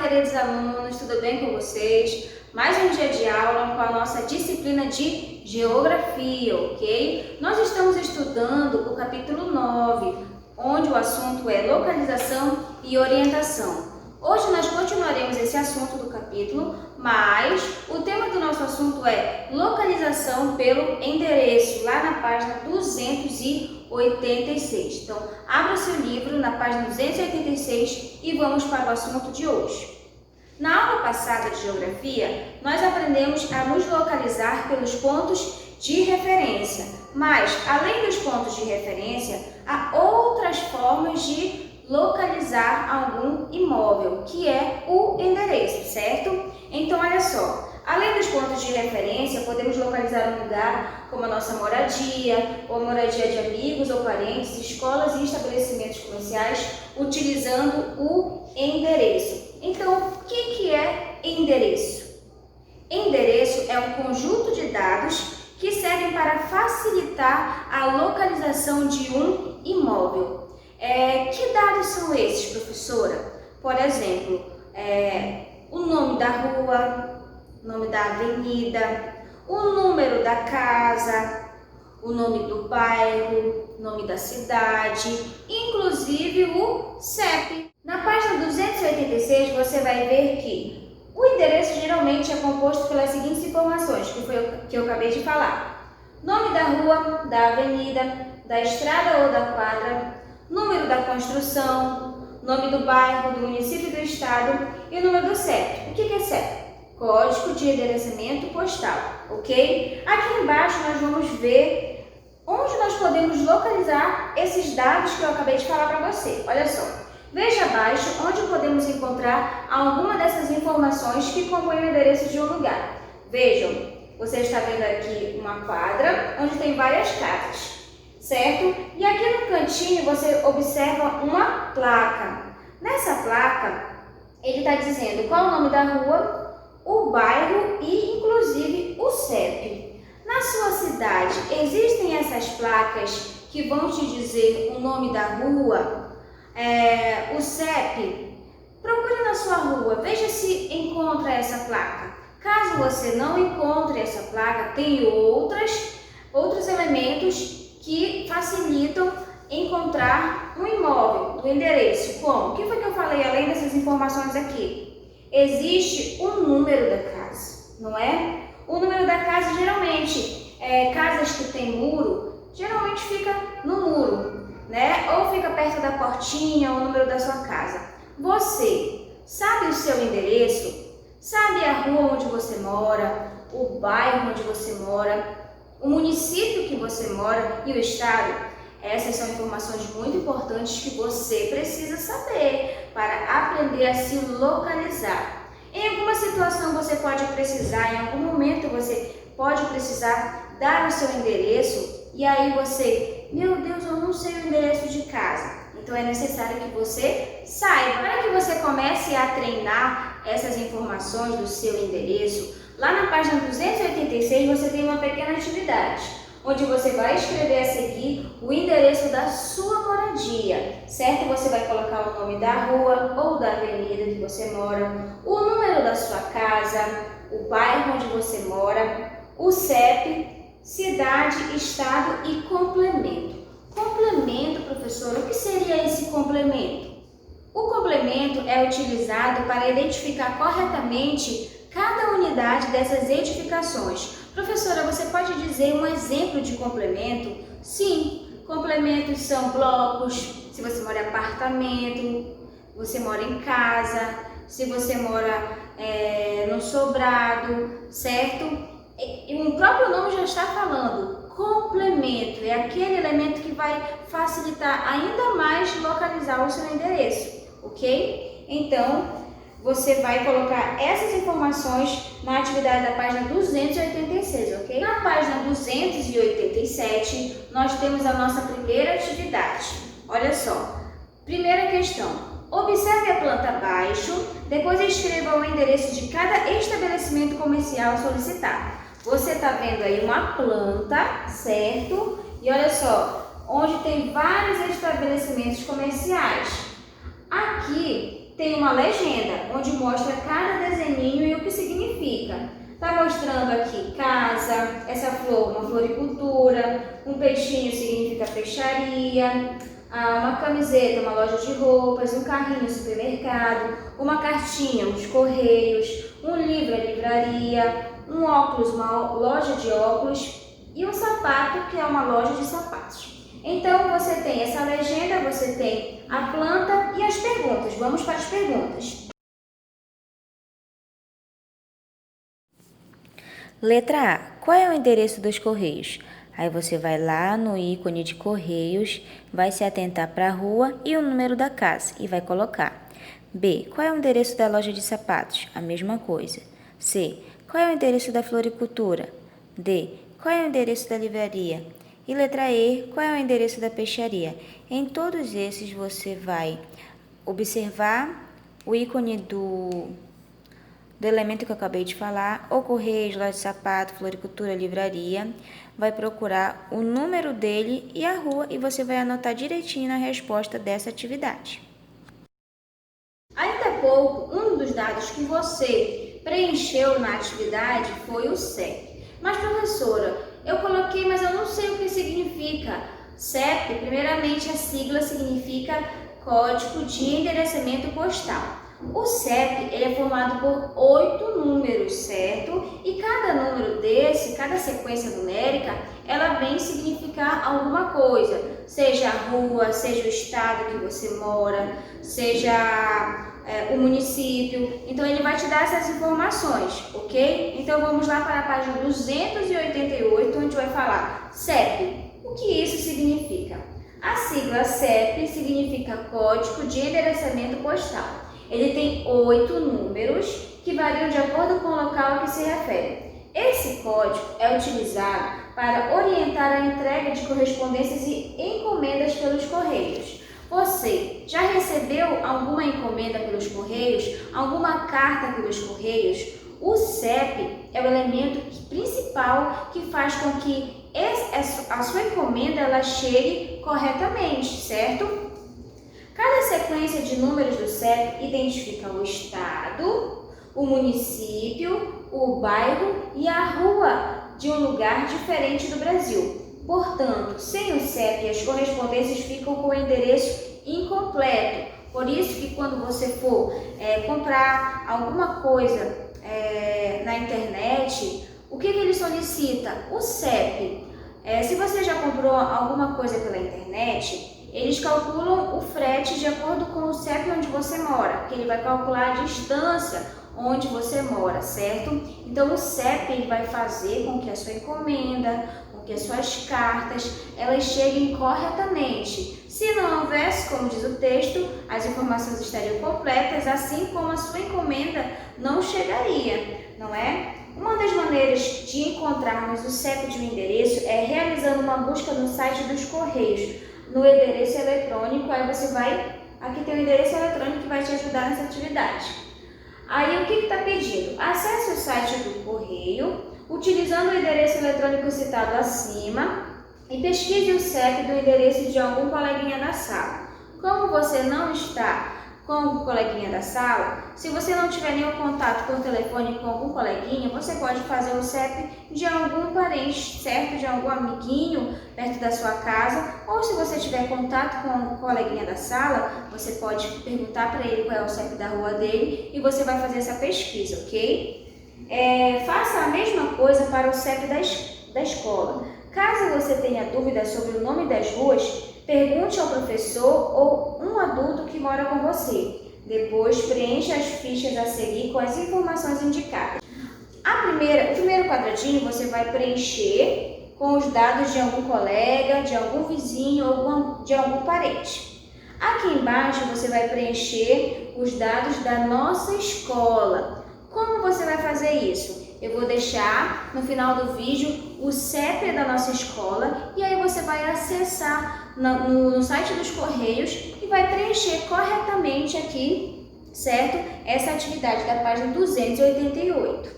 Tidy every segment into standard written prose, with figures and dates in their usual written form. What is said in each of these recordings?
queridos alunos, tudo bem com vocês? Mais um dia de aula com a nossa disciplina de Geografia, ok? Nós estamos estudando o capítulo 9, onde o assunto é localização e orientação. Hoje nós continuaremos esse assunto do capítulo, mas o tema do nosso assunto é localização pelo endereço, lá na página 286. Então, abra o seu livro na página 286 e vamos para o assunto de hoje. Na aula passada de Geografia, nós aprendemos a nos localizar pelos pontos de referência, mas, além dos pontos de referência, há outras formas de localizar algum imóvel, que é o endereço, certo? Então, olha só, além dos pontos de referência, podemos localizar um lugar como a nossa moradia, ou a moradia de amigos ou parentes, escolas e estabelecimentos comerciais, utilizando o endereço. Então, o que é endereço? Endereço é um conjunto de dados que servem para facilitar a localização de um imóvel. Que dados são esses, professora? Por exemplo, o nome da rua, nome da avenida, o número da casa, o nome do bairro, nome da cidade, inclusive o CEP. Na página 286 você vai ver que o endereço geralmente é composto pelas seguintes informações, que foi o que eu acabei de falar. Nome da rua, da avenida, da estrada ou da quadra, número da construção, nome do bairro, do município e do estado e o número do CEP. O que é CEP? Código de endereçamento postal, ok? Aqui embaixo nós vamos ver onde nós podemos localizar esses dados que eu acabei de falar para você. Olha só, veja abaixo onde podemos encontrar alguma dessas informações que compõem o endereço de um lugar. Vejam, você está vendo aqui uma quadra onde tem várias casas, certo? E aqui no cantinho você observa uma placa. Nessa placa, ele está dizendo qual o nome da rua, o bairro e, inclusive, o CEP. Na sua cidade, existem essas placas que vão te dizer o nome da rua, o CEP? Procure na sua rua, veja se encontra essa placa. Caso você não encontre essa placa, tem outros elementos que facilitam encontrar um imóvel, o endereço. Como? O que foi que eu falei além dessas informações aqui? Existe um número da casa, não é? O número da casa, geralmente, casas que tem muro, geralmente fica no muro, né? Ou fica perto da portinha, o número da sua casa. Você sabe o seu endereço? Sabe a rua onde você mora, o bairro onde você mora, o município que você mora e o estado? Essas são informações muito importantes que você precisa saber para aprender a se localizar. Em alguma situação você pode precisar, em algum momento você pode precisar dar o seu endereço e aí você, meu Deus, eu não sei o endereço de casa. Então é necessário que você saiba. Para que você comece a treinar essas informações do seu endereço, lá na página 286 você tem uma pequena atividade, onde você vai escrever a seguir o endereço da sua moradia, certo? Você vai colocar o nome da rua ou da avenida que você mora, o número da sua casa, o bairro onde você mora, o CEP, cidade, estado e complemento. Complemento, professor, o que seria esse complemento? O complemento é utilizado para identificar corretamente cada unidade dessas edificações. Professora, você pode dizer um exemplo de complemento? Sim, complementos são blocos, se você mora em apartamento, você mora em casa, se você mora no sobrado, certo? E o próprio nome já está falando, complemento, é aquele elemento que vai facilitar ainda mais localizar o seu endereço, ok? Então, você vai colocar essas informações na atividade da página 286, ok? Na página 287, nós temos a nossa primeira atividade. Olha só, primeira questão. Observe a planta abaixo, depois escreva o endereço de cada estabelecimento comercial solicitado. Você está vendo aí uma planta, certo? E olha só, onde tem vários estabelecimentos comerciais. Aqui tem uma legenda, onde mostra cada desenho e o que significa. Está mostrando aqui casa, essa flor, uma floricultura, um peixinho significa peixaria, uma camiseta, uma loja de roupas, um carrinho, supermercado, uma cartinha, os correios, um livro, a livraria, um óculos, uma loja de óculos e um sapato, que é uma loja de sapatos. Então, você tem essa legenda, você tem a planta e as perguntas. Vamos para as perguntas. Letra A. Qual é o endereço dos Correios? Aí você vai lá no ícone de Correios, vai se atentar para a rua e o número da casa e vai colocar. B. Qual é o endereço da loja de sapatos? A mesma coisa. C. Qual é o endereço da floricultura? D. Qual é o endereço da livraria? E letra E. Qual é o endereço da peixaria? Em todos esses você vai observar o ícone do elemento que eu acabei de falar, ou correios, loja de sapato, floricultura, livraria, vai procurar o número dele e a rua e você vai anotar direitinho na resposta dessa atividade. Ainda há pouco, um dos dados que você preencheu na atividade foi o CEP. Mas, professora, eu coloquei, mas eu não sei o que significa. CEP, primeiramente, a sigla significa Código de Endereçamento Postal. O CEP ele é formado por 8 números, certo? E cada número desse, cada sequência numérica, ela vem significar alguma coisa. Seja a rua, seja o estado que você mora, seja o município. Então, ele vai te dar essas informações, ok? Então, vamos lá para a página 288, onde vai falar CEP. O que isso significa? A sigla CEP significa Código de Endereçamento Postal. Ele tem 8 números que variam de acordo com o local a que se refere. Esse código é utilizado para orientar a entrega de correspondências e encomendas pelos Correios. Você já recebeu alguma encomenda pelos Correios? Alguma carta pelos Correios? O CEP é o elemento principal que faz com que a sua encomenda ela chegue corretamente, certo? Cada sequência de números do CEP identifica o estado, o município, o bairro e a rua de um lugar diferente do Brasil. Portanto, sem o CEP, as correspondências ficam com o endereço incompleto. Por isso que quando você for comprar alguma coisa na internet, o que ele solicita? O CEP. Se você já comprou alguma coisa pela internet, eles calculam o frete de acordo com o CEP onde você mora, que ele vai calcular a distância onde você mora, certo? Então, o CEP ele vai fazer com que a sua encomenda, com que as suas cartas, elas cheguem corretamente. Se não houvesse, como diz o texto, as informações estariam completas, assim como a sua encomenda não chegaria, não é? Uma das maneiras de encontrarmos o CEP de um endereço é realizando uma busca no site dos Correios, no endereço eletrônico. Aí você vai, aqui tem o endereço eletrônico que vai te ajudar nessa atividade. Aí o que está pedindo? Acesse o site do Correio, utilizando o endereço eletrônico citado acima e pesquise o CEP do endereço de algum coleguinha da sala. Como você não está com o coleguinha da sala, se você não tiver nenhum contato por telefone com algum coleguinha, você pode fazer o CEP de algum parente, certo? De algum amiguinho perto da sua casa, ou se você tiver contato com o coleguinha da sala, você pode perguntar para ele qual é o CEP da rua dele e você vai fazer essa pesquisa, ok? Faça a mesma coisa para o CEP da escola. Caso você tenha dúvidas sobre o nome das ruas, pergunte ao professor ou um adulto que mora com você. Depois, preencha as fichas a seguir com as informações indicadas. O primeiro quadradinho você vai preencher com os dados de algum colega, de algum vizinho ou de algum parente. Aqui embaixo você vai preencher os dados da nossa escola. Como você vai fazer isso? Eu vou deixar no final do vídeo o CEP da nossa escola e aí você vai acessar no site dos Correios e vai preencher corretamente aqui, certo? Essa atividade da página 288.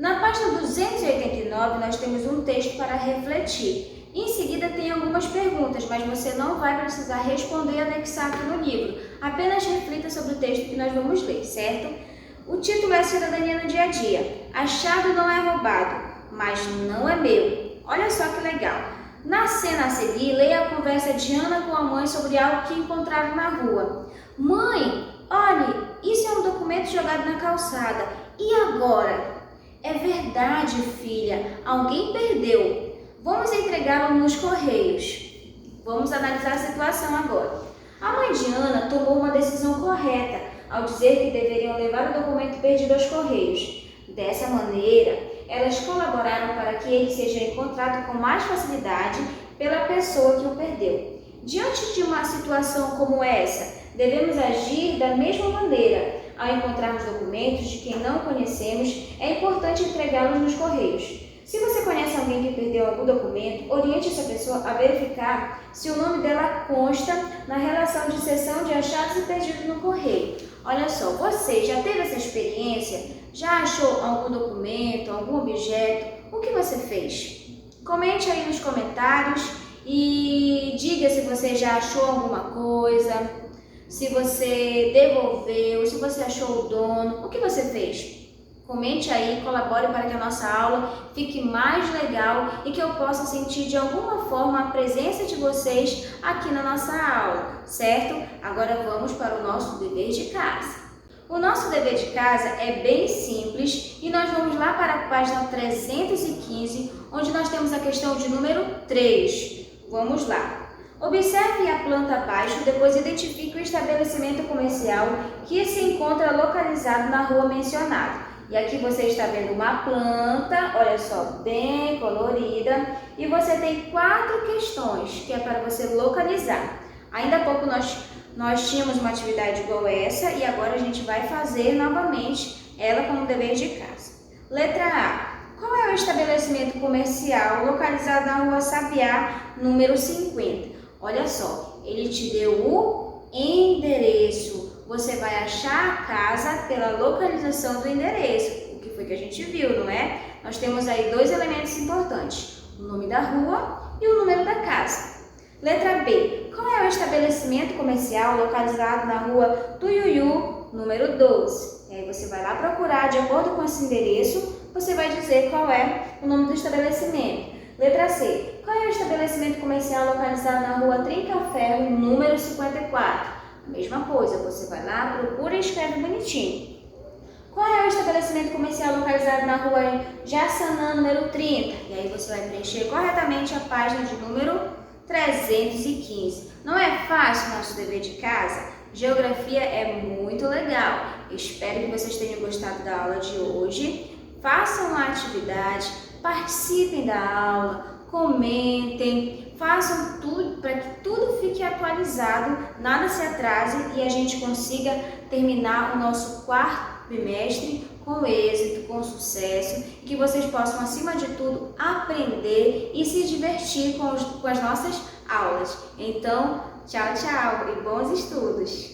Na página 289 nós temos um texto para refletir. Em seguida tem algumas perguntas, mas você não vai precisar responder e anexar aqui no livro. Apenas reflita sobre o texto que nós vamos ler, certo? O título é Cidadania no Dia a Dia. Achado não é roubado, mas não é meu. Olha só que legal. Na cena a seguir, leia a conversa de Ana com a mãe sobre algo que encontraram na rua. Mãe, olhe, isso é um documento jogado na calçada. E agora? É verdade, filha. Alguém perdeu. Vamos entregá-lo nos correios. Vamos analisar a situação agora. A mãe de Ana tomou uma decisão correta ao dizer que deveriam levar o documento perdido aos correios. Dessa maneira, elas colaboraram para que ele seja encontrado com mais facilidade pela pessoa que o perdeu. Diante de uma situação como essa, devemos agir da mesma maneira. Ao encontrarmos documentos de quem não conhecemos, é importante entregá-los nos correios. Se você conhece alguém que perdeu algum documento, oriente essa pessoa a verificar se o nome dela consta na relação de cessão de achados e perdidos no correio. Olha só, você já teve essa experiência? Já achou algum documento, algum objeto? O que você fez? Comente aí nos comentários e diga se você já achou alguma coisa, se você devolveu, se você achou o dono, o que você fez? Comente aí, colabore para que a nossa aula fique mais legal e que eu possa sentir de alguma forma a presença de vocês aqui na nossa aula, certo? Agora vamos para o nosso dever de casa. O nosso dever de casa é bem simples e nós vamos lá para a página 315, onde nós temos a questão de número 3. Vamos lá. Observe a planta abaixo, depois identifique o estabelecimento comercial que se encontra localizado na rua mencionada. E aqui você está vendo uma planta, olha só, bem colorida, e você tem 4 questões que é para você localizar. Ainda há pouco nós tínhamos uma atividade igual essa e agora a gente vai fazer novamente ela como dever de casa. Letra A. Qual é o estabelecimento comercial localizado na rua Sabiá, número 50? Olha só, ele te deu o endereço. Você vai achar a casa pela localização do endereço. O que foi que a gente viu, não é? Nós temos aí 2 elementos importantes. O nome da rua e o número da casa. Letra B. Qual é o estabelecimento comercial localizado na rua Tuiuiu, número 12? E aí você vai lá procurar, de acordo com esse endereço, você vai dizer qual é o nome do estabelecimento. Letra C. Qual é o estabelecimento comercial localizado na rua Trinca-Ferro, número 54? A mesma coisa, você vai lá, procura e escreve bonitinho. Qual é o estabelecimento comercial localizado na rua Jaçanã, número 30? E aí você vai preencher corretamente a página de número 315. Não é fácil nosso dever de casa? Geografia é muito legal. Espero que vocês tenham gostado da aula de hoje. Façam a atividade, participem da aula, comentem, façam tudo para que tudo fique atualizado, nada se atrase e a gente consiga terminar o nosso 4º bimestre com êxito, com sucesso, e que vocês possam, acima de tudo, aprender e se divertir com as nossas aulas. Então, tchau, tchau e bons estudos!